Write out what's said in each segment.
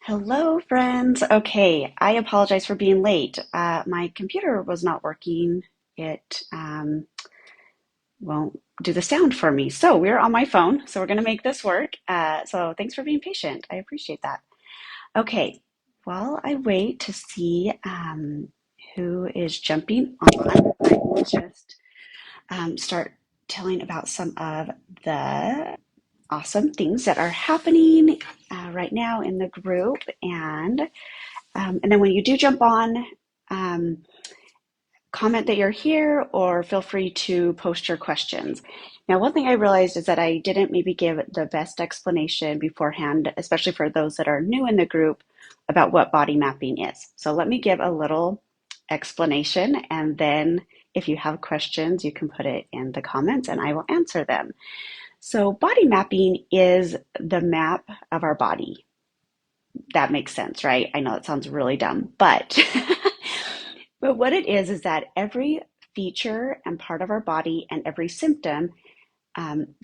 Hello, friends. Okay, I apologize for being late. My computer was not working. It won't do the sound for me. So we're on my phone, so we're going to make this work. So thanks for being patient. I appreciate that. Okay, while I wait to see who is jumping on, I will just start telling about some of the awesome things that are happening right now in the group and then when you do jump on, um, comment that you're here or feel free to post your questions. Now, one thing I realized is that I didn't maybe give the best explanation beforehand, especially for those that are new in the group, about what body mapping is. So let me give a little explanation, and then if you have questions, you can put it in the comments and I will answer them. So body mapping is the map of our body. That makes sense, right? I know that sounds really dumb, but but what it is that every feature and part of our body and every symptom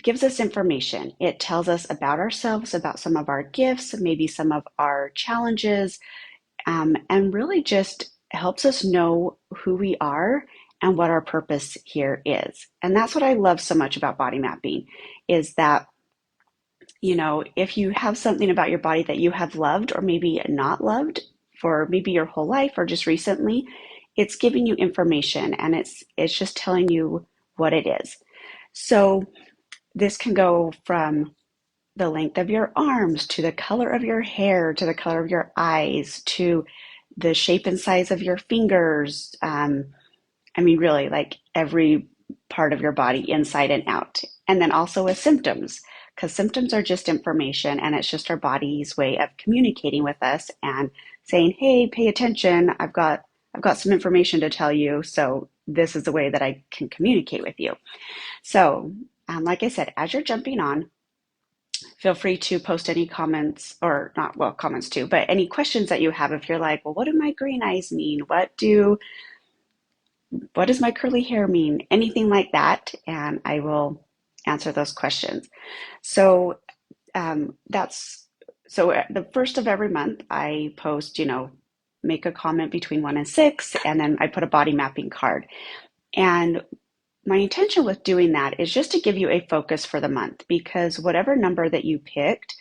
gives us information. It tells us about ourselves, about some of our gifts, maybe some of our challenges, and really just helps us know who we are and what our purpose here is. And that's what I love so much about body mapping is that if you have something about your body that you have loved or maybe not loved for maybe your whole life or just recently, it's giving you information and it's just telling you what it is. So this can go from the length of your arms to the color of your hair to the color of your eyes to the shape and size of your fingers. I mean, really, like every part of your body inside and out. And then also with symptoms, because symptoms are just information and it's just our body's way of communicating with us and saying, hey, pay attention. I've got some information to tell you. So this is the way that I can communicate with you. So, like I said, as you're jumping on, feel free to post any comments or not, well, comments too, but any questions that you have. If you're like, well, what do my green eyes mean? What does my curly hair mean? Anything like that, and I will answer those questions. So that's so the first of every month I post, make a comment between 1 and 6, and then I put a body mapping card. And my intention with doing that is just to give you a focus for the month because whatever number that you picked,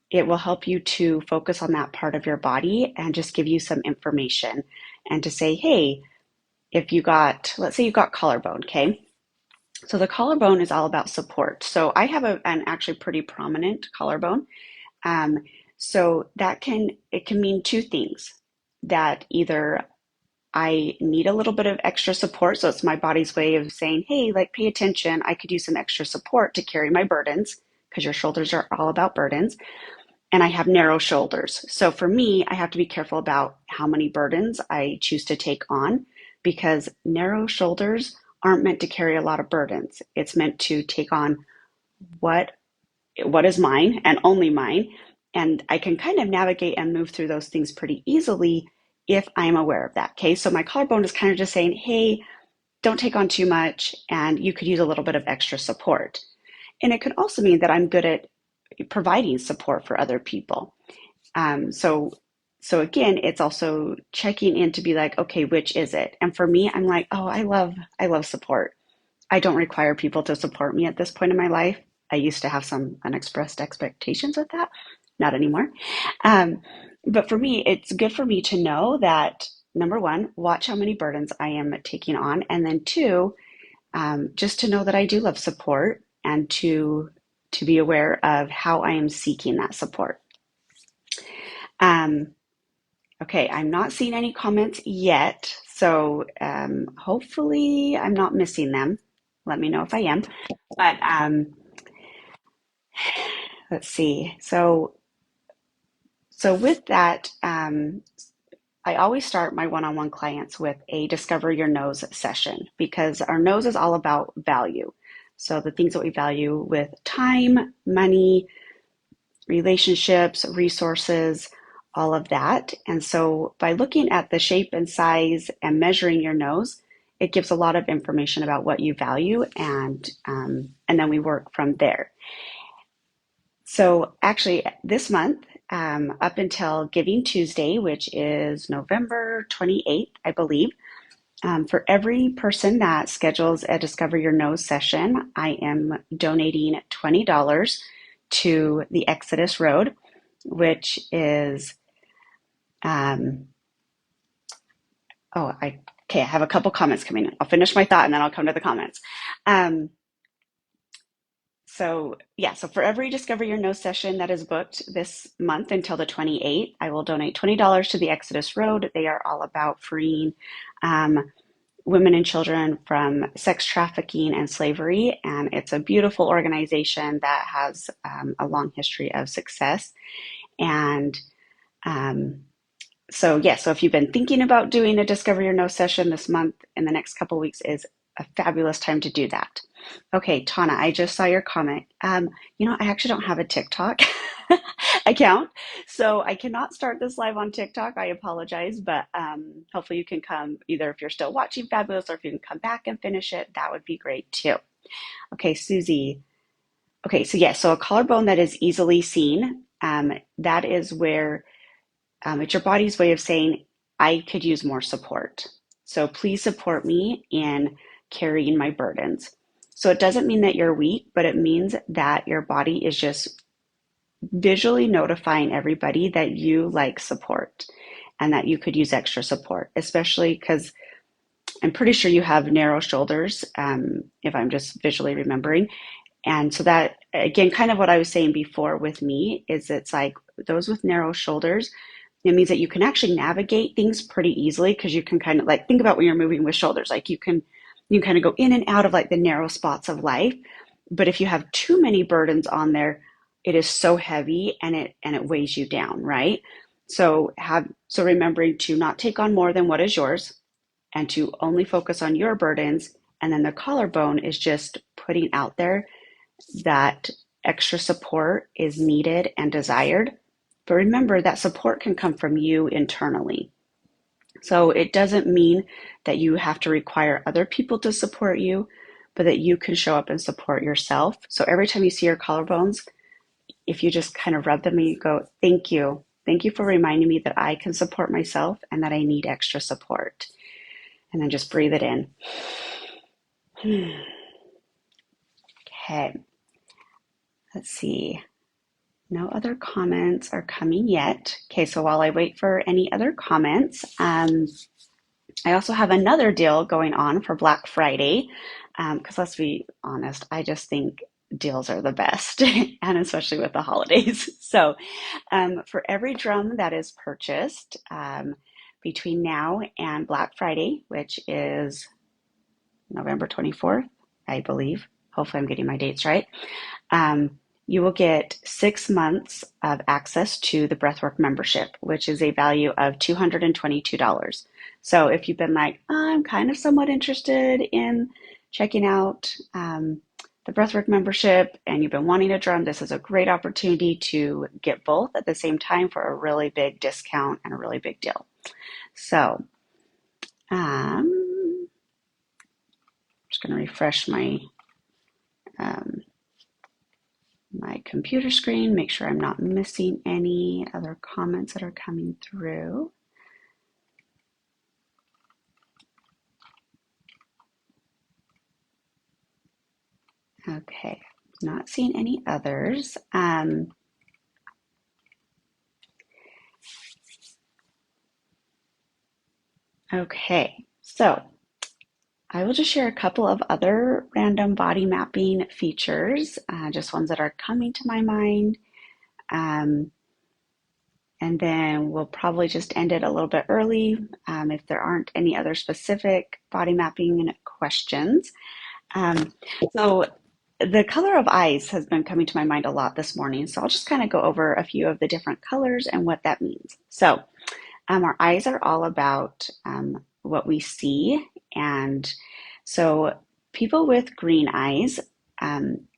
it will help you to focus on that part of your body and just give you some information and to say, hey, if let's say you got collarbone, okay? So the collarbone is all about support. So I have an actually pretty prominent collarbone. Um, so it can mean two things that either I need a little bit of extra support. So it's my body's way of saying, hey, like pay attention. I could use some extra support to carry my burdens because your shoulders are all about burdens. And I have narrow shoulders. So for me, I have to be careful about how many burdens I choose to take on because narrow shoulders aren't meant to carry a lot of burdens. It's meant to take on what what is mine and only mine. And I can kind of navigate and move through those things pretty easily if I'm aware of that. Okay. So my collarbone is kind of just saying, hey, don't take on too much, and you could use a little bit of extra support. And it could also mean that I'm good at providing support for other people. So again, it's also checking in to be like, okay, which is it? And for me, I'm like, oh, I love support. I don't require people to support me at this point in my life. I used to have some unexpressed expectations of that, not anymore. Um, but for me, it's good for me to know that number one, watch how many burdens I am taking on, and then two, just to know that I do love support and to be aware of how I am seeking that support. Um, okay, I'm not seeing any comments yet, so hopefully I'm not missing them. Let me know if I am. But let's see. So with that, I always start my one-on-one clients with a Discover Your Nose session because our nose is all about value. So the things that we value with time, money, relationships, resources, all of that. And so by looking at the shape and size and measuring your nose, it gives a lot of information about what you value, and then we work from there. So actually, this month up until Giving Tuesday, which is November 28th, I believe. For every person that schedules a Discover Your Nose session, I am donating $20 to the Exodus Road, which is, um, okay, I have a couple comments coming in. I'll finish my thought and then I'll come to the comments. Um, so for every Discover Your Nose session that is booked this month until the 28th, I will donate $20 to the Exodus Road. They are all about freeing um, women and children from sex trafficking and slavery. And it's a beautiful organization that has a long history of success. And um, so if you've been thinking about doing a Discover Your Nose session this month, in the next couple of weeks is a fabulous time to do that. Okay, Tana, I just saw your comment. I actually don't have a TikTok account, so I cannot start this live on TikTok. I apologize, but hopefully you can come either if you're still watching Fabulous or if you can come back and finish it, that would be great too. Okay, Susie. Okay, so a collarbone that is easily seen, that is where it's your body's way of saying, I could use more support. So please support me in carrying my burdens. So it doesn't mean that you're weak, but it means that your body is just visually notifying everybody that you like support and that you could use extra support, especially because I'm pretty sure you have narrow shoulders, if I'm just visually remembering. And so that, again, kind of what I was saying before with me is it's like those with narrow shoulders, it means that you can actually navigate things pretty easily because you can kind of like think about when you're moving with shoulders, like you kind of go in and out of like the narrow spots of life. But if you have too many burdens on there, it is so heavy and it weighs you down, right? So remembering to not take on more than what is yours and to only focus on your burdens. And then the collarbone is just putting out there that extra support is needed and desired. But remember that support can come from you internally. So it doesn't mean that you have to require other people to support you, but that you can show up and support yourself. So every time you see your collarbones, if you just kind of rub them and you go, thank you. Thank you for reminding me that I can support myself and that I need extra support. And then just breathe it in. Okay. Let's see. No other comments are coming yet. Okay, so while I wait for any other comments, I also have another deal going on for Black Friday. Because let's be honest, I just think deals are the best, and especially with the holidays. So for every drum that is purchased between now and Black Friday, which is November 24th, I believe. Hopefully, I'm getting my dates right. You will get 6 months of access to the Breathwork membership, which is a value of $222. So if you've been like, I'm kind of somewhat interested in checking out the Breathwork membership and you've been wanting a drum, this is a great opportunity to get both at the same time for a really big discount and a really big deal. So I'm just going to refresh my my computer screen, make sure I'm not missing any other comments that are coming through. Okay, not seeing any others. Okay, so I will just share a couple of other random body mapping features, just ones that are coming to my mind. And then we'll probably just end it a little bit early if there aren't any other specific body mapping questions. So the color of eyes has been coming to my mind a lot this morning. So I'll just kind of go over a few of the different colors and what that means. So our eyes are all about what we see. And so people with green eyes,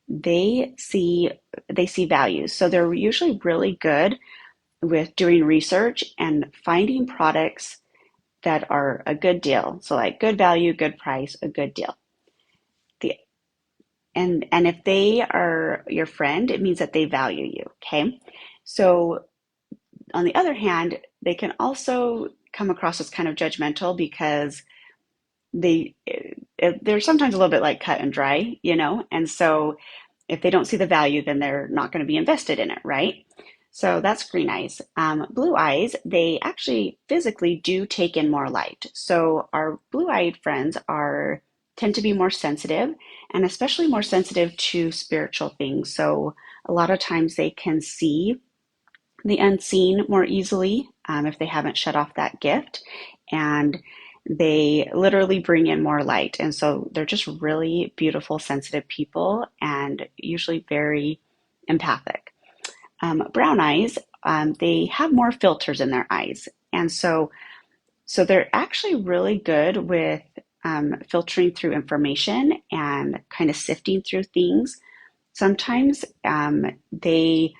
they see values. So they're usually really good with doing research and finding products that are a good deal. So like good value, good price, a good deal. And if they are your friend, it means that they value you, okay? So on the other hand, they can also come across as kind of judgmental because they're sometimes a little bit like cut and dry, and so if they don't see the value, then they're not going to be invested in it, right? So that's green eyes. Blue eyes, they actually physically do take in more light. So our blue-eyed friends tend to be more sensitive, and especially more sensitive to spiritual things. So a lot of times they can see the unseen more easily if they haven't shut off that gift. And they literally bring in more light. And so they're just really beautiful, sensitive people and usually very empathic. Brown eyes, they have more filters in their eyes. And so they're actually really good with filtering through information and kind of sifting through things. Sometimes they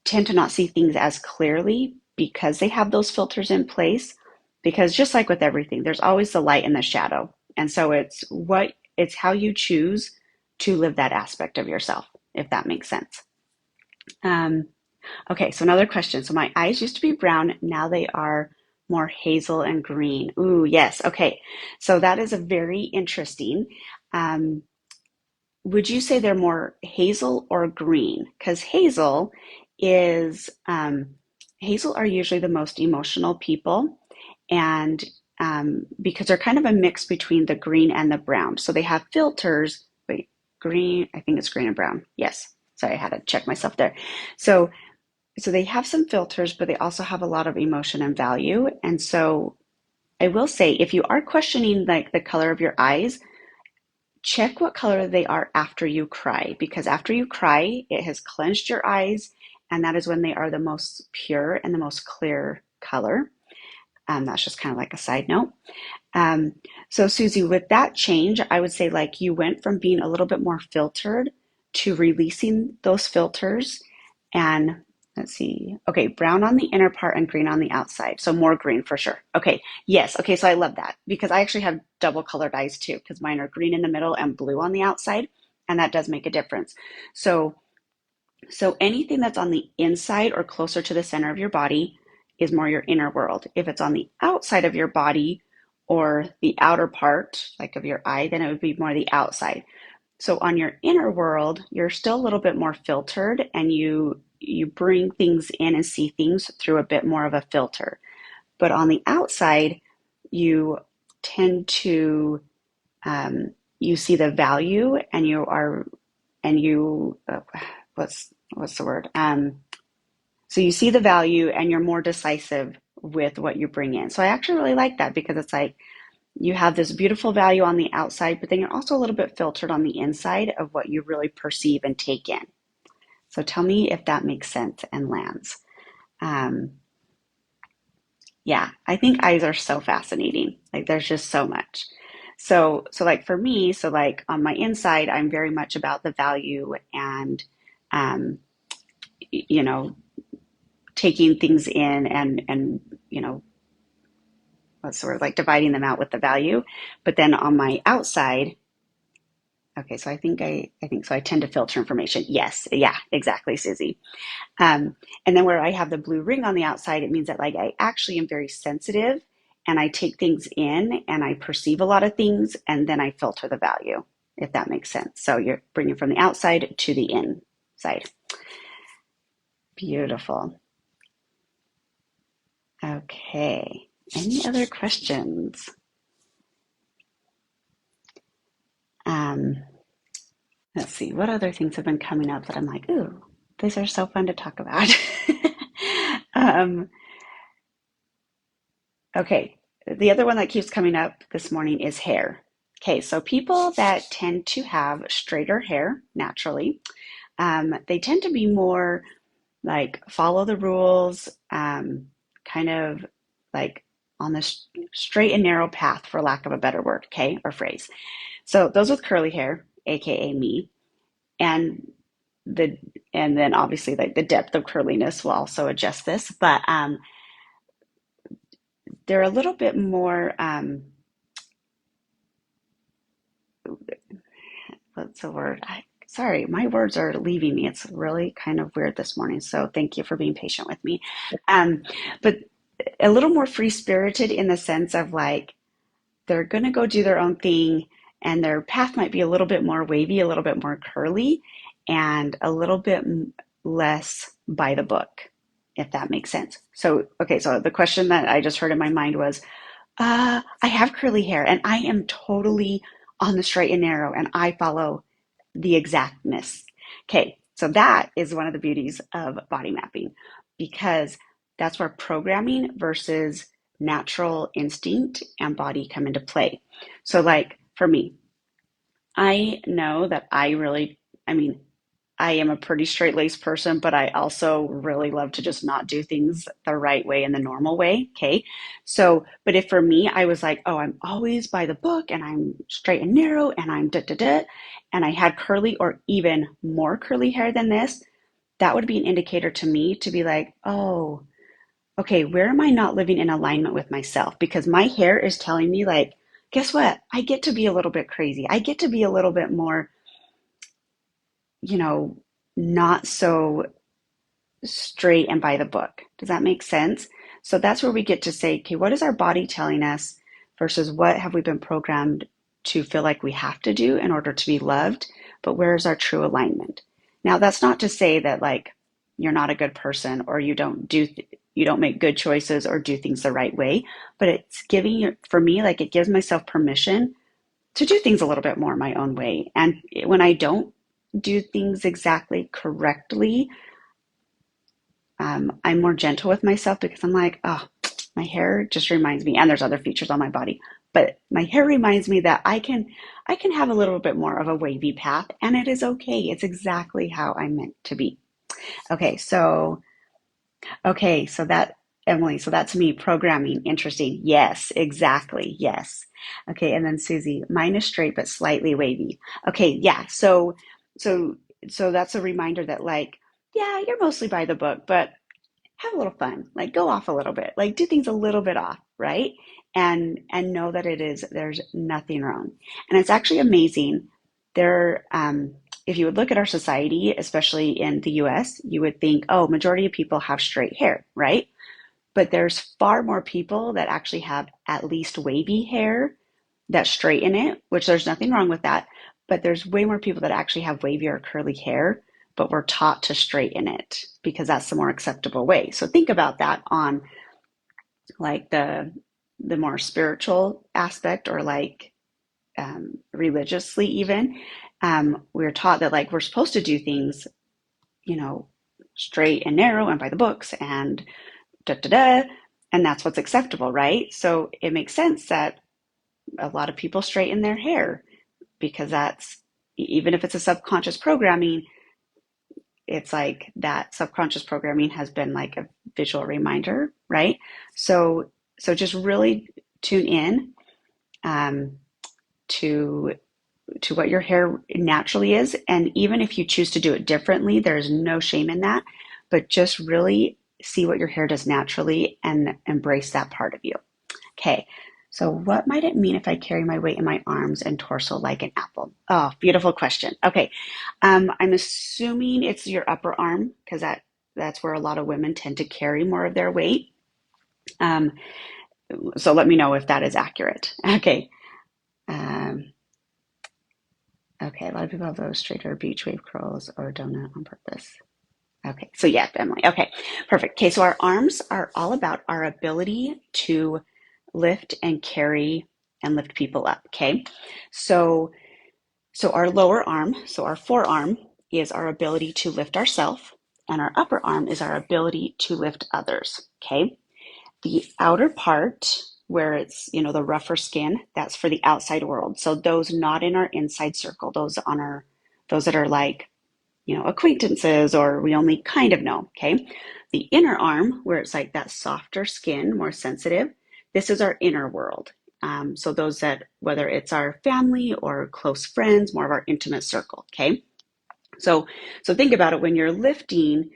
tend to not see things as clearly because they have those filters in place. Because just like with everything, there's always the light and the shadow. And so it's how you choose to live that aspect of yourself, if that makes sense. Um, okay, so another question. So my eyes used to be brown, now they are more hazel and green. Ooh, yes. Okay, so that is a very interesting. Um, would you say they're more hazel or green? Because is hazel are usually the most emotional people, and because they're kind of a mix between the green and the brown. So they have filters. Wait, green. I think it's green and brown. Yes. Sorry, I had to check myself there. So so they have some filters, but they also have a lot of emotion and value. And so I will say, if you are questioning like the color of your eyes, check what color they are after you cry, because after you cry, it has cleansed your eyes, and that is when they are the most pure and the most clear color. That's just kind of like a side note. Um, so Susie, with that change, I would say like you went from being a little bit more filtered to releasing those filters. And let's see. Okay, brown on the inner part and green on the outside. So more green for sure. Okay, yes. Okay, so I love that because I actually have double colored eyes too, because mine are green in the middle and blue on the outside, and that does make a difference. So so anything that's on the inside or closer to the center of your body is more your inner world. If it's on the outside of your body or the outer part, like of your eye, then it would be more the outside. So on your inner world, you're still a little bit more filtered, and you bring things in and see things through a bit more of a filter. But on the outside, you tend to you see the value, and you are and you what's the word? So you see the value, and you're more decisive with what you bring in. So I actually really like that because it's like you have this beautiful value on the outside, but then you're also a little bit filtered on the inside of what you really perceive and take in. So tell me if that makes sense and lands. Um, yeah, I think eyes are so fascinating. Like there's just so much. So like for me, so like on my inside, I'm very much about the value and um, you know, taking things in and what's sort of like dividing them out with the value. But then on my outside, okay, so I think so. I tend to filter information. Yes, yeah, exactly, Susie. And then where I have the blue ring on the outside, it means that like I actually am very sensitive, and I take things in and I perceive a lot of things, and then I filter the value, if that makes sense. So you're bringing from the outside to the inside. Beautiful. Okay. Any other questions? Um, let's see, what other things have been coming up that I'm like, ooh, these are so fun to talk about. um, okay, the other one that keeps coming up this morning is hair. Okay, so people that tend to have straighter hair naturally, they tend to be more like follow the rules, kind of like on the straight and narrow path, for lack of a better word, okay, or phrase. So those with curly hair, aka me, and the and then obviously like the depth of curliness will also adjust this, but they're a little bit more what's the word? Sorry, my words are leaving me. It's really kind of weird this morning. So thank you for being patient with me. Um, but a little more free spirited in the sense of like they're going to go do their own thing and their path might be a little bit more wavy, a little bit more curly, and a little bit less by the book, if that makes sense. So, okay, so the question that I just heard in my mind was I have curly hair and I am totally on the straight and narrow and I follow the exactness. Okay, so that is one of the beauties of body mapping because that's where programming versus natural instinct and body come into play. So, like for me, I know that I mean, I am a pretty straight laced person, but I also really love to just not do things the right way and the normal way. Okay. So, but if for me, I was like, oh, I'm always by the book and I'm straight and narrow and I'm da da da, and I had curly or even more curly hair than this, that would be an indicator to me to be like, oh, okay, where am I not living in alignment with myself? Because my hair is telling me, like, guess what? I get to be a little bit crazy. I get to be a little bit more, you know, not so straight and by the book. Does that make sense? So that's where we get to say, okay, what is our body telling us versus what have we been programmed to feel like we have to do in order to be loved? But where is our true alignment? Now, that's not to say that like you're not a good person or you don't make good choices or do things the right way, but it's giving for me like it gives myself permission to do things a little bit more my own way. And when I don't do things exactly correctly, I'm more gentle with myself because I'm like, oh, my hair just reminds me, and there's other features on my body, but my hair reminds me that I can have a little bit more of a wavy path, and it is okay. It's exactly how I'm meant to be. Okay, so that Emily, so that's me programming. Interesting. Yes, exactly. Yes. Okay, and then Susie, mine is straight but slightly wavy. Okay, yeah. So so that's a reminder that like, yeah, you're mostly by the book, but have a little fun, like go off a little bit, like do things a little bit off, right? And know that there's nothing wrong. And it's actually amazing. There, if you would look at our society, especially in the US, you would think, oh, majority of people have straight hair, right? But there's far more people that actually have at least wavy hair that straighten it, which there's nothing wrong with that. But there's way more people that actually have wavy or curly hair, but we're taught to straighten it because that's the more acceptable way. So think about that on like the more spiritual aspect or like religiously even. We're taught that like we're supposed to do things, you know, straight and narrow and by the books and da da da, and that's what's acceptable, right? So it makes sense that a lot of people straighten their hair because that's even if it's a subconscious programming, it's like that subconscious programming has been like a visual reminder, right? So just really tune in um, to what your hair naturally is, and even if you choose to do it differently, there's no shame in that. But just really see what your hair does naturally and embrace that part of you. Okay, so what might it mean if I carry my weight in my arms and torso like an apple? Oh, beautiful question. Okay, I'm assuming it's your upper arm because that's where a lot of women tend to carry more of their weight. Um, so let me know if that is accurate. Okay. Um, okay, a lot of people have those straighter beach wave curls or donut on purpose. Okay, so yeah, Emily. Okay, perfect. Okay, so our arms are all about our ability to lift and carry and lift people up. Okay, so our lower arm, so our forearm, is our ability to lift ourselves, and our upper arm is our ability to lift others. Okay, the outer part where it's the rougher skin, that's for the outside world. So those not in our inside circle, those that are like acquaintances or we only kind of know, okay? The inner arm, where it's like that softer skin, more sensitive, this is our inner world. So those that, whether it's our family or close friends, more of our intimate circle, okay? So think about it when you're lifting,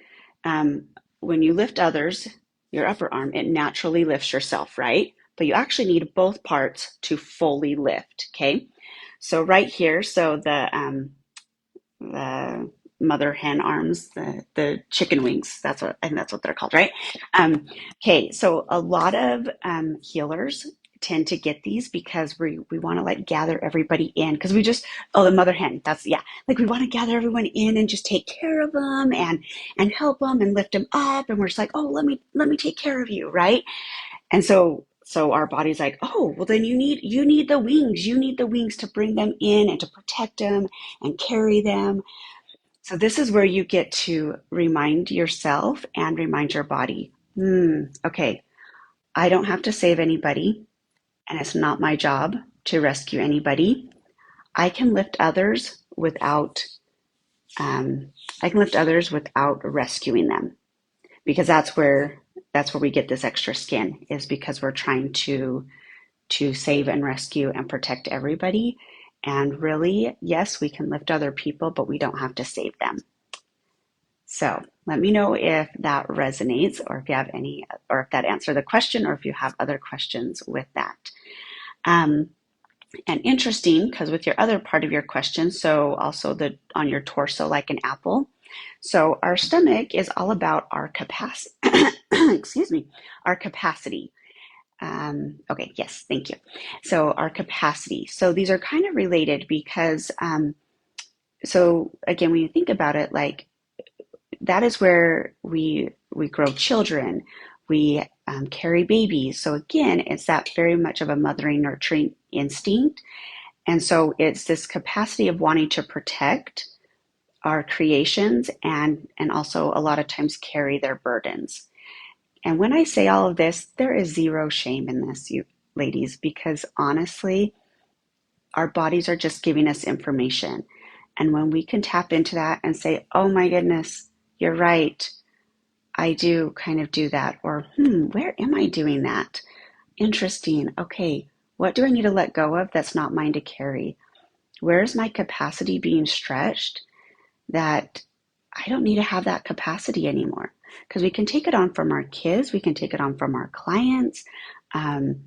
when you lift others, your upper arm, it naturally lifts yourself, right? But you actually need both parts to fully lift, okay? So right here, so the mother hen arms, the chicken wings. That's what I think that's what they're called, right? Um, okay, so a lot of healers tend to get these because we want to like gather everybody in because we just oh the mother hen that's yeah like we want to gather everyone in and just take care of them and help them and lift them up and we're just like oh let me take care of you, right? And so our body's like, oh, well then you need the wings to bring them in and to protect them and carry them. So this is where you get to remind yourself and remind your body, okay, I don't have to save anybody, and it's not my job to rescue anybody. I can lift others without um, I can lift others without rescuing them because that's where we get this extra skin is because we're trying to save and rescue and protect everybody. And really, yes, we can lift other people, but we don't have to save them. So let me know if that resonates or if you have any, or if that answered the question, or if you have other questions with that. Um, and interesting, because with your other part of your question, so also the on your torso like an apple. So our stomach is all about our capacity, excuse me, our capacity. Okay, yes, thank you. So our capacity. So these are kind of related because, so again, when you think about it, like that is where we grow children, we carry babies. So again, it's that very much of a mothering, nurturing instinct, and so it's this capacity of wanting to protect our creations and also a lot of times carry their burdens. And when I say all of this, there is zero shame in this, you ladies, because honestly, our bodies are just giving us information. And when we can tap into that and say, oh my goodness, you're right, I do kind of do that. Or, where am I doing that? Interesting. Okay, what do I need to let go of that's not mine to carry? Where is my capacity being stretched that I don't need to have that capacity anymore? Because we can take it on from our kids, we can take it on from our clients, um,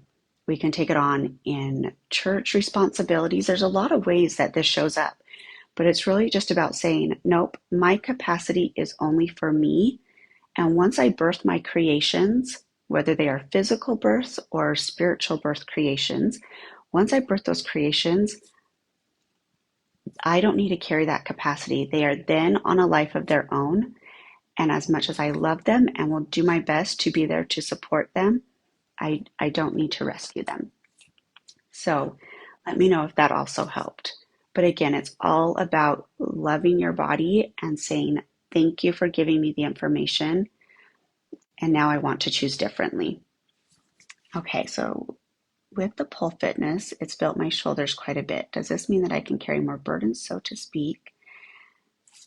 we can take it on in church responsibilities. There's a lot of ways that this shows up, but it's really just about saying, nope, my capacity is only for me. And once I birth my creations, whether they are physical births or spiritual birth creations, once I birth those creations, I don't need to carry that capacity. They are then on a life of their own. And as much as I love them and will do my best to be there to support them, I don't need to rescue them. So let me know if that also helped. But again, it's all about loving your body and saying, thank you for giving me the information. And now I want to choose differently. Okay, so with the pole fitness, it's built my shoulders quite a bit. Does this mean that I can carry more burdens, so to speak?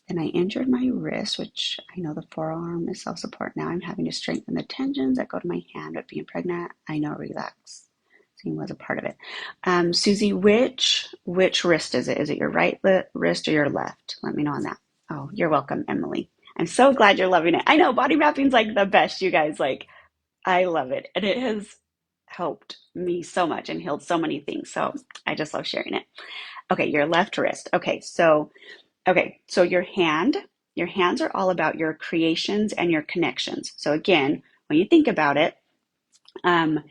Then I injured my wrist, which I know the forearm is self-support. Now I'm having to strengthen the tendons that go to my hand. But being pregnant, I know relaxing was a part of it. Susie, which wrist is it? Is it your right wrist or your left? Let me know on that. Oh, you're welcome, Emily. I'm so glad you're loving it. I know body mapping's like the best, you guys. Like, I love it. And it has helped me so much and healed so many things. So I just love sharing it. Okay, your left wrist. Okay, so your hands are all about your creations and your connections. So again, when you think about it, um,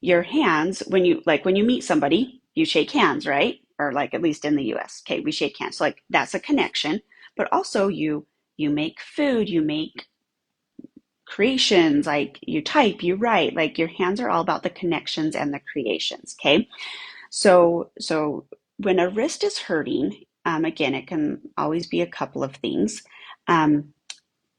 your hands, when you meet somebody, you shake hands, right? Or like at least in the US. Okay, we shake hands. So like that's a connection. But also you make food, you make creations, like you type, you write, like your hands are all about the connections and the creations. Okay. So when a wrist is hurting, again, it can always be a couple of things. Um,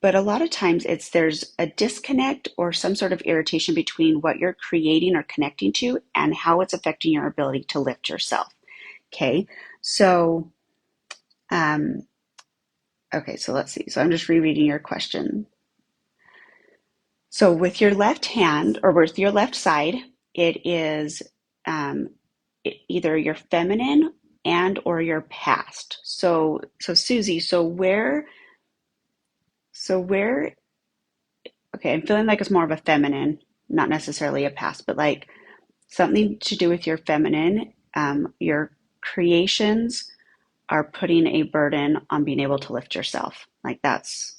but a lot of times there's a disconnect or some sort of irritation between what you're creating or connecting to and how it's affecting your ability to lift yourself. Okay. So, um, okay, so let's see. So I'm just rereading your question. So with your left hand or with your left side, it is um, either your feminine and or your past. So Susie, so where, okay, I'm feeling like it's more of a feminine, not necessarily a past, but like something to do with your feminine, your creations are putting a burden on being able to lift yourself. Like that's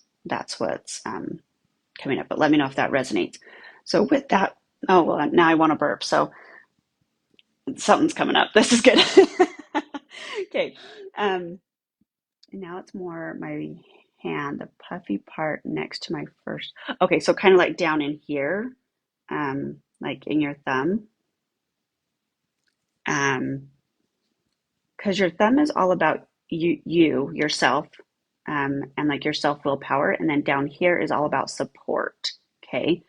what's coming up. But let me know if that resonates. So with that, oh well, now I want to burp. So something's coming up. This is good. Okay. Now it's more my hand, the puffy part next to my first. Okay, so kind of like down in here, like in your thumb. Because your thumb is all about yourself, and like your self willpower, and then down here is all about support. Okay,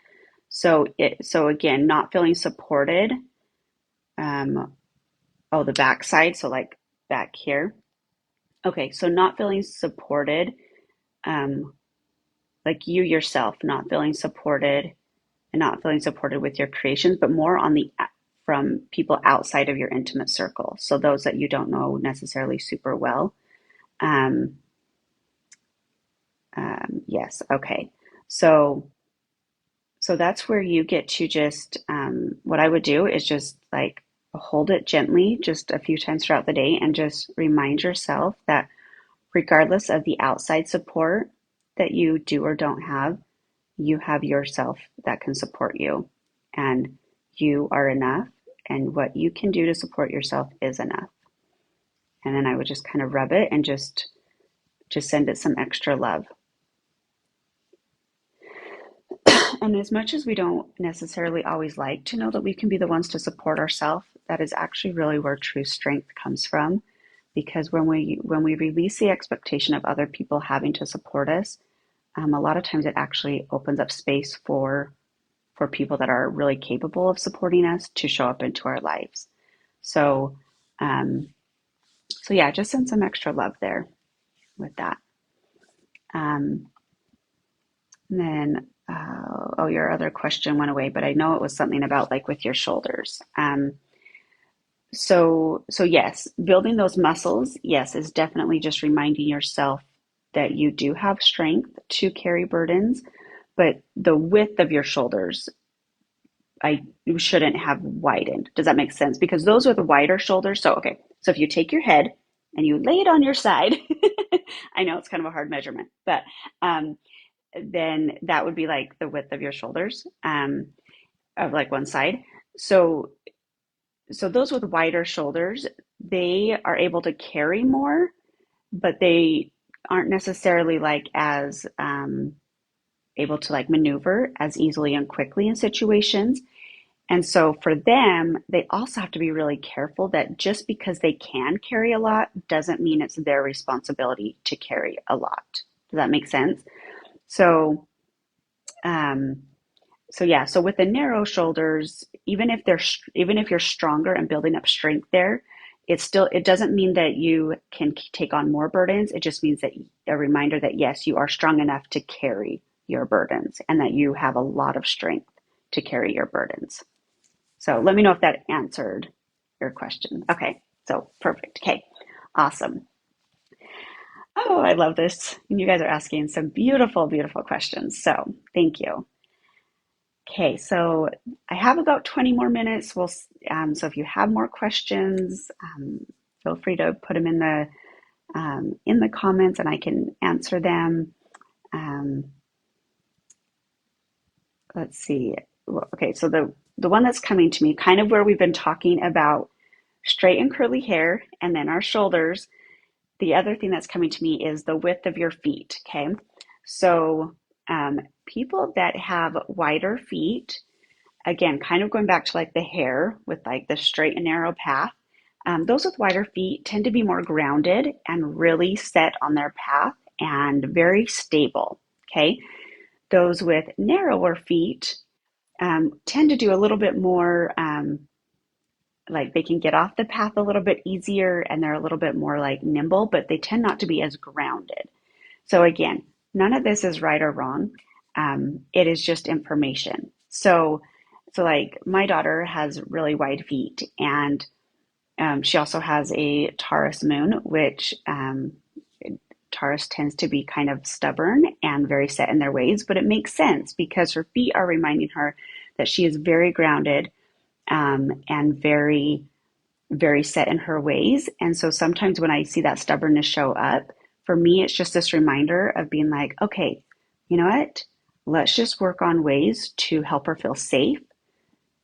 so again, not feeling supported. Um, oh, the back side, so like back here. Okay, so not feeling supported, um, like you yourself, not feeling supported and not feeling supported with your creations, but more on the from people outside of your intimate circle. So those that you don't know necessarily super well. Um, yes, okay. So so that's where you get to just what I would do is just like hold it gently just a few times throughout the day and just remind yourself that regardless of the outside support that you do or don't have, you have yourself that can support you. And you are enough. And what you can do to support yourself is enough. And then I would just kind of rub it and just send it some extra love. And as much as we don't necessarily always like to know that we can be the ones to support ourselves, that is actually really where true strength comes from. Because when we release the expectation of other people having to support us, a lot of times it actually opens up space for people that are really capable of supporting us to show up into our lives. So, um, so yeah, just send some extra love there with that. Um, and then, oh, your other question went away, but I know it was something about like with your shoulders. So yes, building those muscles, yes, is definitely just reminding yourself that you do have strength to carry burdens, but the width of your shoulders I shouldn't have widened. Does that make sense? Because those are the wider shoulders. So, okay. So if you take your head and you lay it on your side, I know it's kind of a hard measurement, but um, then that would be like the width of your shoulders, of like one side. So, so those with wider shoulders, they are able to carry more, but they aren't necessarily like as able to like maneuver as easily and quickly in situations. And so for them, they also have to be really careful that just because they can carry a lot doesn't mean it's their responsibility to carry a lot. Does that make sense? So, um, so yeah, so with the narrow shoulders, even if you're stronger and building up strength there, it doesn't mean that you can take on more burdens. It just means that a reminder that yes, you are strong enough to carry your burdens and that you have a lot of strength to carry your burdens. So let me know if that answered your question. Okay, so perfect. Okay, awesome. Oh, I love this. And you guys are asking some beautiful, beautiful questions. So thank you. Okay, so I have about 20 more minutes. So if you have more questions, feel free to put them in the comments, and I can answer them. Um, let's see. Okay, so the one that's coming to me, kind of where we've been talking about straight and curly hair, and then our shoulders. The other thing that's coming to me is the width of your feet. Okay, so people that have wider feet, again, kind of going back to like the hair with like the straight and narrow path. Those with wider feet tend to be more grounded and really set on their path and very stable. Okay, those with narrower feet tend to do a little bit more. Like they can get off the path a little bit easier and they're a little bit more like nimble, but they tend not to be as grounded. So again, none of this is right or wrong. It is just information. So like my daughter has really wide feet, and she also has a Taurus moon, which Taurus tends to be kind of stubborn and very set in their ways, but it makes sense because her feet are reminding her that she is very grounded and very very set in her ways. And so sometimes when I see that stubbornness show up, for me, it's just this reminder of being like, okay, you know what? Let's just work on ways to help her feel safe,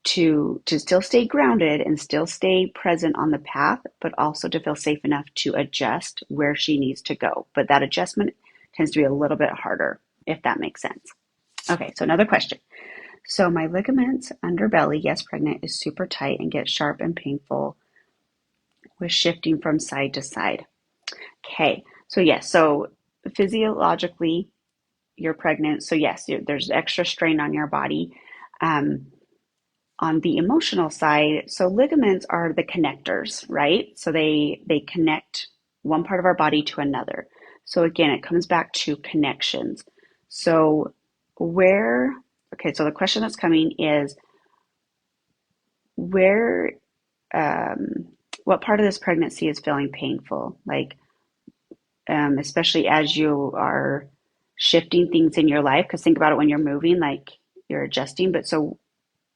to still stay grounded and still stay present on the path, but also to feel safe enough to adjust where she needs to go. But that adjustment tends to be a little bit harder, if that makes sense. Okay, so another question. So my ligaments underbelly, yes, pregnant, is super tight and gets sharp and painful with shifting from side to side. Okay, so yes, so physiologically you're pregnant, so yes, there's extra strain on your body. Um, on the emotional side, so ligaments are the connectors, right? So they connect one part of our body to another. So again, it comes back to connections. So where, okay, so the question that's coming is where, um, what part of this pregnancy is feeling painful? Like, especially as you are shifting things in your life, because think about it when you're moving, like you're adjusting. But so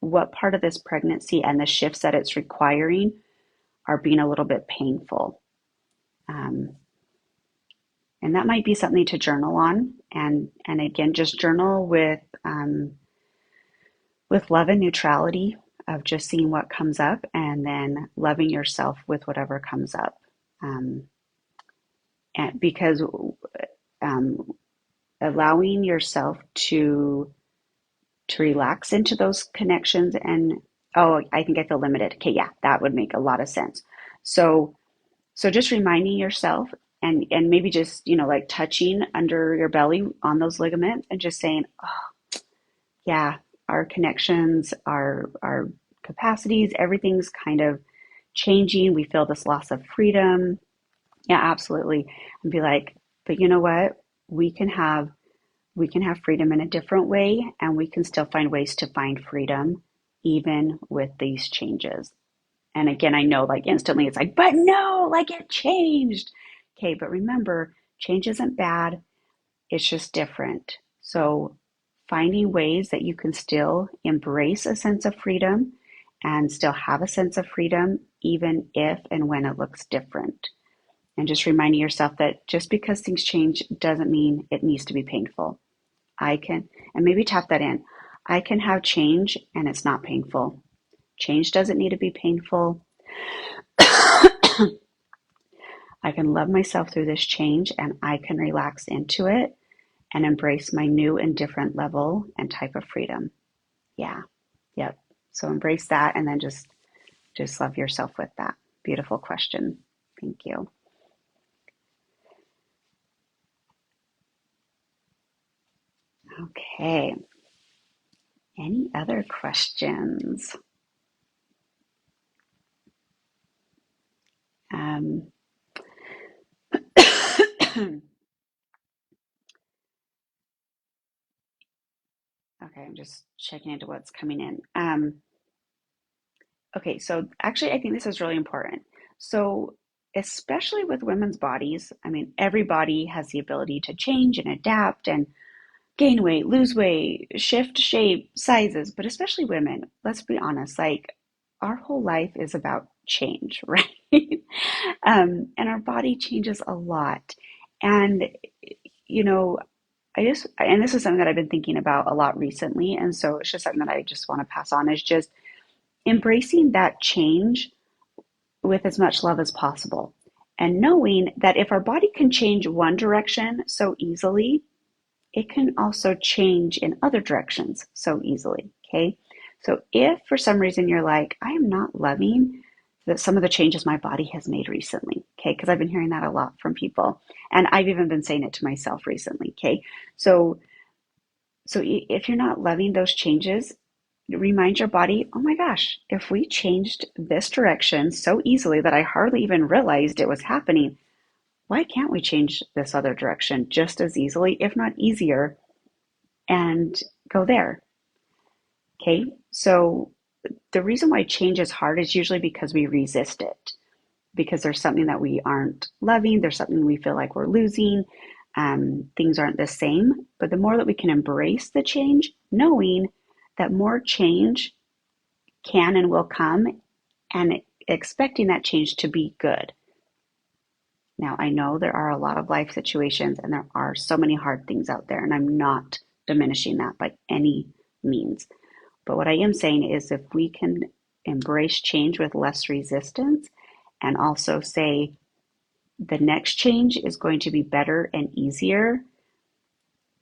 what part of this pregnancy and the shifts that it's requiring are being a little bit painful. Um, and that might be something to journal on. And again, just journal with love and neutrality of just seeing what comes up and then loving yourself with whatever comes up. Um, and because um, allowing yourself to relax into those connections and oh, I think I feel limited. Okay, yeah, that would make a lot of sense. So So just reminding yourself and maybe just, like touching under your belly on those ligaments and just saying, oh, yeah, our connections, our capacities, everything's kind of changing. We feel this loss of freedom. Yeah, absolutely. And be like, but you know what? We can have we can have freedom in a different way and we can still find ways to find freedom even with these changes. And again, I know like instantly it's like, but no, like it changed. Okay, but remember, change isn't bad, it's just different. So finding ways that you can still embrace a sense of freedom and still have a sense of freedom, even if and when it looks different. And just reminding yourself that just because things change doesn't mean it needs to be painful. I can, and maybe tap that in. I can have change and it's not painful. Change doesn't need to be painful. I can love myself through this change and I can relax into it and embrace my new and different level and type of freedom. Yeah. Yep. So embrace that and then just love yourself with that. Beautiful question. Thank you. Okay. Any other questions? Um, okay, I'm just checking into what's coming in. Okay, so actually, I think this is really important. So, especially with women's bodies, I mean, every body has the ability to change and adapt and gain weight, lose weight, shift shape, sizes, but especially women, let's be honest, like our whole life is about change, right? And our body changes a lot. And, you know, and this is something that I've been thinking about a lot recently. And so it's just something that I just want to pass on is just embracing that change with as much love as possible. And knowing that if our body can change one direction so easily, it can also change in other directions so easily. Okay. So if for some reason you're like, I am not loving that some of the changes my body has made recently, okay, because I've been hearing that a lot from people, and I've even been saying it to myself recently, okay. So if you're not loving those changes, remind your body, oh my gosh, if we changed this direction so easily that I hardly even realized it was happening, why can't we change this other direction just as easily, if not easier, and go there? Okay, so the reason why change is hard is usually because we resist it, because there's something that we aren't loving, there's something we feel like we're losing, things aren't the same. But the more that we can embrace the change, knowing that more change can and will come, and expecting that change to be good. Now, I know there are a lot of life situations and there are so many hard things out there, and I'm not diminishing that by any means. But what I am saying is if we can embrace change with less resistance and also say the next change is going to be better and easier,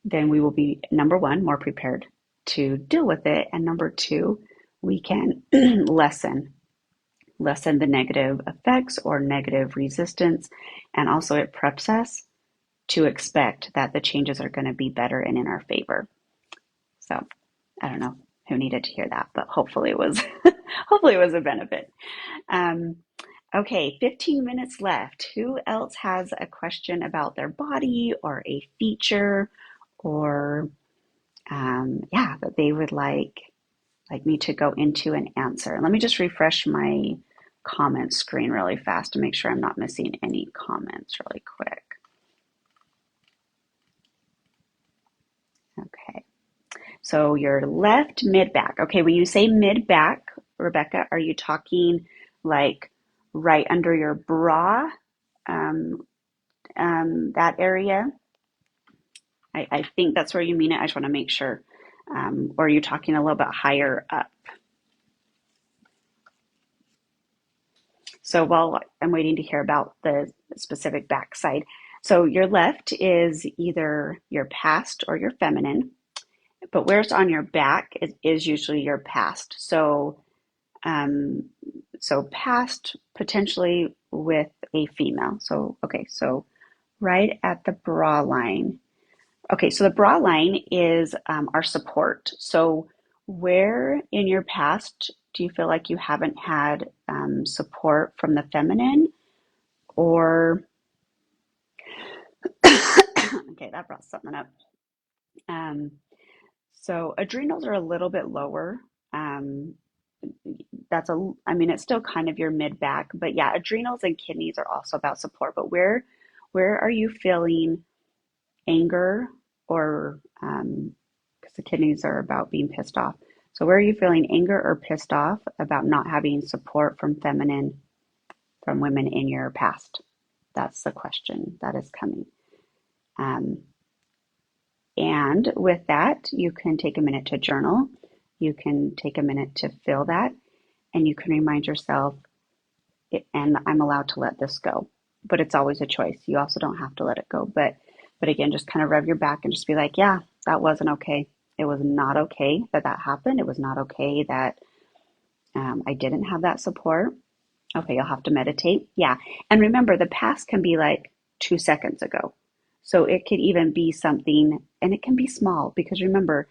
then we will be, number one, more prepared to deal with it. And number two, we can lessen the negative effects or negative resistance. And also it preps us to expect that the changes are going to be better and in our favor. So I don't know who needed to hear that, but hopefully it was hopefully it was a benefit. Um, okay, 15 minutes left. Who else has a question about their body or a feature or yeah, that they would like me to go into and answer? Let me just refresh my comment screen really fast to make sure I'm not missing any comments really quick. Okay. So your left mid back. Okay, when you say mid back, Rebecca, are you talking like right under your bra, um, that area? I think that's where you mean it. I just want to make sure. Or are you talking a little bit higher up? So while I'm waiting to hear about the specific backside, so your left is either your past or your feminine, but where it's on your back is usually your past. Um, so past potentially with a female. So, okay, so right at the bra line. Okay, so the bra line is our support. So where in your past do you feel like you haven't had support from the feminine or, okay, that brought something up. Um, so adrenals are a little bit lower. Um, I mean, it's still kind of your mid back, but yeah, adrenals and kidneys are also about support. But where are you feeling anger or, because the kidneys are about being pissed off. So where are you feeling anger or pissed off about not having support from women in your past? That's the question that is coming. Um, and with that, you can take a minute to journal. You can take a minute to feel that, and you can remind yourself, and I'm allowed to let this go. But it's always a choice. You also don't have to let it go. But again, just kind of rev your back and just be like, yeah, that wasn't okay. It was not okay that that happened. It was not okay that I didn't have that support. Okay, you'll have to meditate. Yeah. And remember, the past can be like 2 seconds ago. So it could even be something, and it can be small because remember,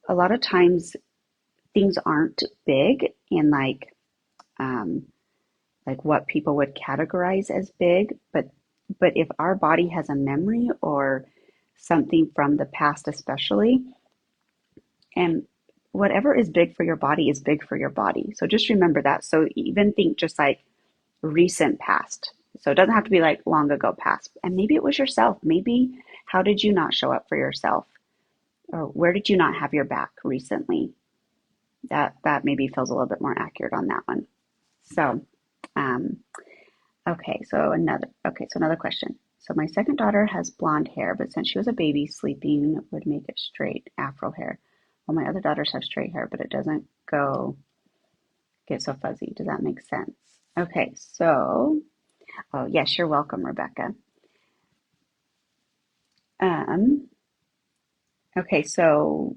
a lot of times things aren't big in um, like what people would categorize as big, but if our body has a memory or something from the past especially, and whatever is big for your body is big for your body. So just remember that. So even think just like recent past. So it doesn't have to be like long ago past. And maybe it was yourself. Maybe how did you not show up for yourself? Or where did you not have your back recently? That maybe feels a little bit more accurate on that one. So um, so another question. So my second daughter has blonde hair, but since she was a baby, sleeping would make it straight afro hair. Well, my other daughters have straight hair, but it doesn't get so fuzzy. Does that make sense? Okay, so oh yes, you're welcome, Rebecca. Um, okay, so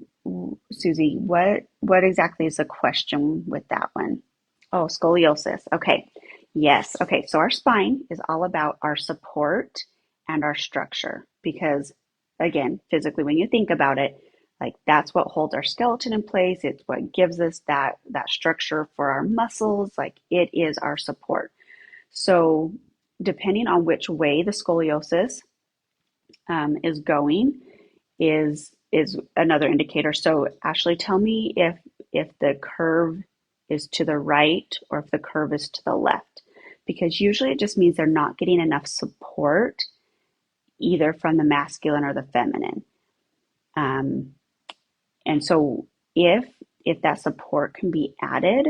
Susie, what exactly is the question with that one? Oh, scoliosis. Okay. Yes. Okay. So our spine is all about our support and our structure because, again, physically, when you think about it, like that's what holds our skeleton in place. It's what gives us that structure for our muscles. Like it is our support. So depending on which way the scoliosis is going, is another indicator. So Ashley, tell me if the curve is to the right or if the curve is to the left, because usually it just means they're not getting enough support either from the masculine or the feminine. Um, and so if that support can be added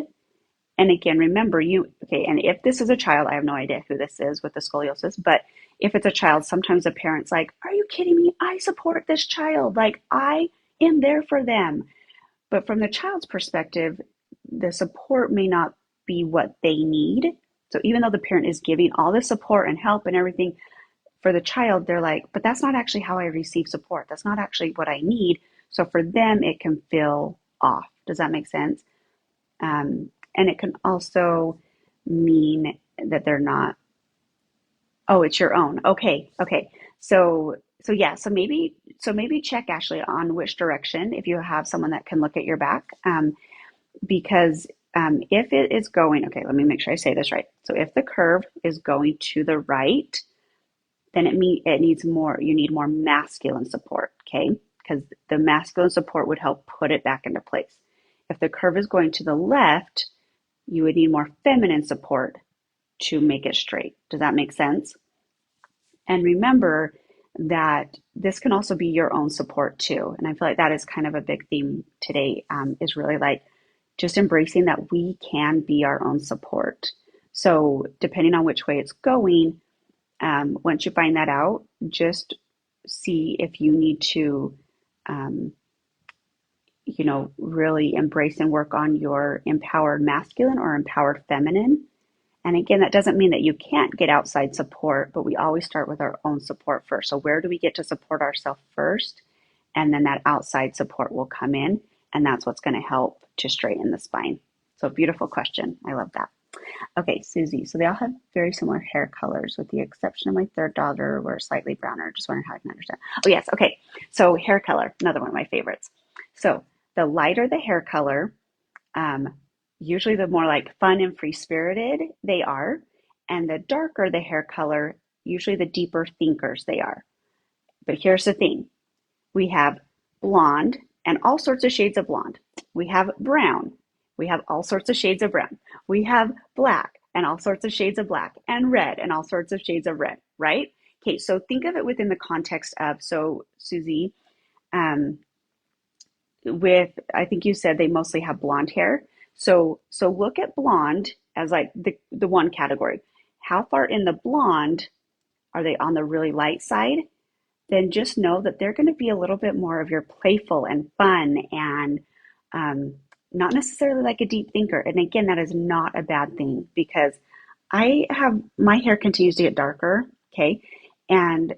And again, remember okay, and if this is a child, I have no idea who this is with the scoliosis, but if it's a child, sometimes a parent's like, are you kidding me? I support this child. Like, I am there for them. But from the child's perspective, the support may not be what they need. So even though the parent is giving all the support and help and everything for the child, they're like, but that's not actually how I receive support. That's not actually what I need. So for them, it can feel off. Does that make sense? And it can also mean that they're not, oh, it's your own. Okay, okay. So yeah, so maybe check Ashley on which direction if you have someone that can look at your back. Because if it is going, okay, let me make sure I say this right. So if the curve is going to the right, then it needs more, you need more masculine support, okay? Because the masculine support would help put it back into place. If the curve is going to the left, you would need more feminine support to make it straight. Does that make sense? And remember that this can also be your own support too. And I feel like that is kind of a big theme today, is really like just embracing that we can be our own support. So depending on which way it's going, once you find that out, just see if you need to, um, really embrace and work on your empowered masculine or empowered feminine. And again, that doesn't mean that you can't get outside support, but we always start with our own support first. So where do we get to support ourselves first? And then that outside support will come in, and that's what's going to help to straighten the spine. So beautiful question. I love that. Okay, Susie. So they all have very similar hair colors, with the exception of my third daughter, where slightly browner. Just wondering how I can understand. Oh, yes. Okay. So hair color, another one of my favorites. So the lighter the hair color, um, usually the more like fun and free spirited they are. And the darker the hair color, usually the deeper thinkers they are. But here's the thing, we have blonde and all sorts of shades of blonde. We have brown. We have all sorts of shades of brown. We have black and all sorts of shades of black, and red and all sorts of shades of red, right? Okay, so think of it within the context of, so Susie, um, I think you said they mostly have blonde hair. So look at blonde as like the one category. How far in the blonde are they on the really light side? Then just know that they're going to be a little bit more of your playful and fun and, um, not necessarily like a deep thinker. And again, that is not a bad thing, because my hair continues to get darker, okay? And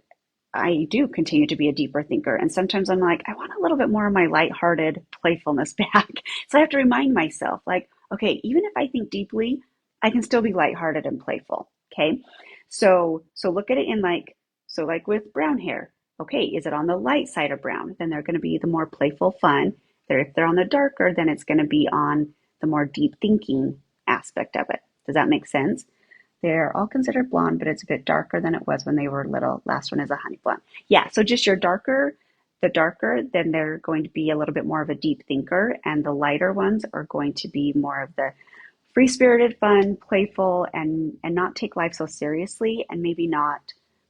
I do continue to be a deeper thinker. And sometimes I'm like, I want a little bit more of my lighthearted playfulness back. So I have to remind myself, like, okay, even if I think deeply, I can still be lighthearted and playful. Okay. So look at it in like, so like with brown hair. Okay, is it on the light side of brown? Then they're going to be the more playful, fun. If they're on the darker, then it's going to be on the more deep thinking aspect of it. Does that make sense? They're all considered blonde, but it's a bit darker than it was when they were little. Last one is a honey blonde. Yeah, so just the darker, then they're going to be a little bit more of a deep thinker, and the lighter ones are going to be more of the free-spirited, fun, playful, and not take life so seriously, and maybe not,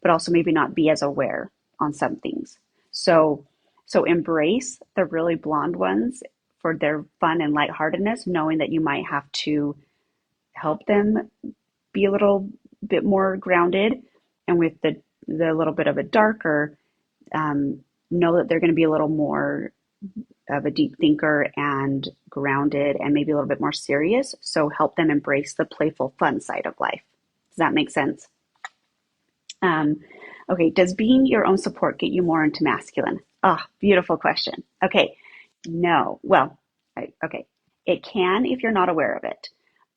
but also maybe not be as aware on some things. So, so embrace the really blonde ones for their fun and lightheartedness, knowing that you might have to help them be a little bit more grounded, and with the little bit of a darker, know that they're going to be a little more of a deep thinker and grounded and maybe a little bit more serious. So help them embrace the playful, fun side of life. Does that make sense? Um, okay, does being your own support get you more into masculine? Ah, oh, beautiful question. Okay, no. Well, okay, it can if you're not aware of it,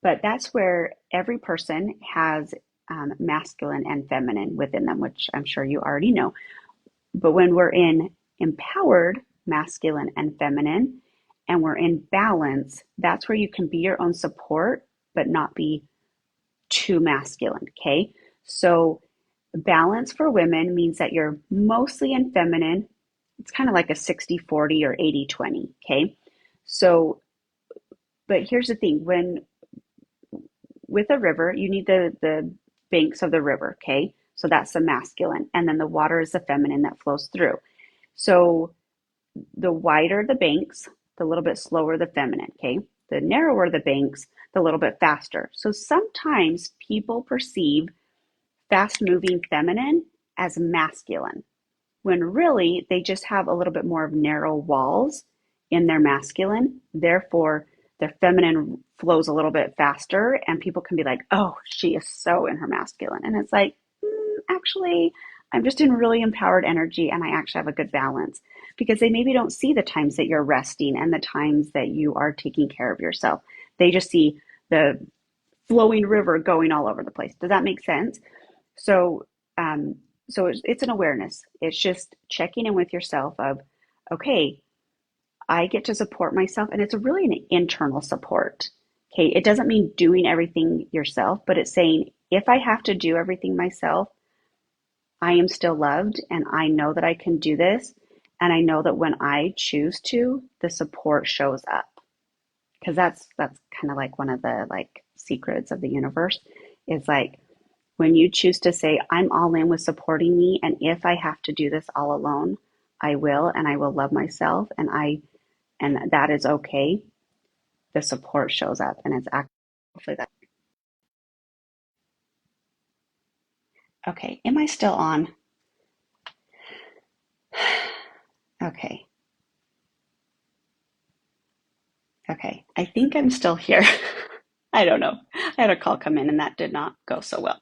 but that's where every person has, masculine and feminine within them, which I'm sure you already know. But when we're in empowered masculine and feminine, and we're in balance, that's where you can be your own support, but not be too masculine. Okay. So balance for women means that you're mostly in feminine. It's kind of like a 60-40 or 80-20. Okay. So, but here's the thing, with a river, you need the banks of the river. Okay. So that's the masculine. And then the water is the feminine that flows through. So the wider the banks, the little bit slower the feminine. Okay. the narrower the banks, the little bit faster. So sometimes people perceive fast moving feminine as masculine, when really they just have a little bit more of narrow walls in their masculine. Therefore, their feminine flows a little bit faster, and people can be like, oh, she is so in her masculine. And it's like, actually, I'm just in really empowered energy and I actually have a good balance because they maybe don't see the times that you're resting and the times that you are taking care of yourself. They just see the flowing river going all over the place. Does that make sense? So, um, so it's an awareness. It's just checking in with yourself of, okay, I get to support myself, and it's really an internal support. Okay, it doesn't mean doing everything yourself, but it's saying if I have to do everything myself, I am still loved, and I know that I can do this, and I know that when I choose to, the support shows up. Because that's kind of like one of the like secrets of the universe is like when you choose to say, I'm all in with supporting me, and if I have to do this all alone, I will, and I will love myself, and that is okay. The support shows up, and it's actually that. Okay, am I still on? Okay, okay. I think I'm still here. I don't know. I had a call come in, and that did not go so well.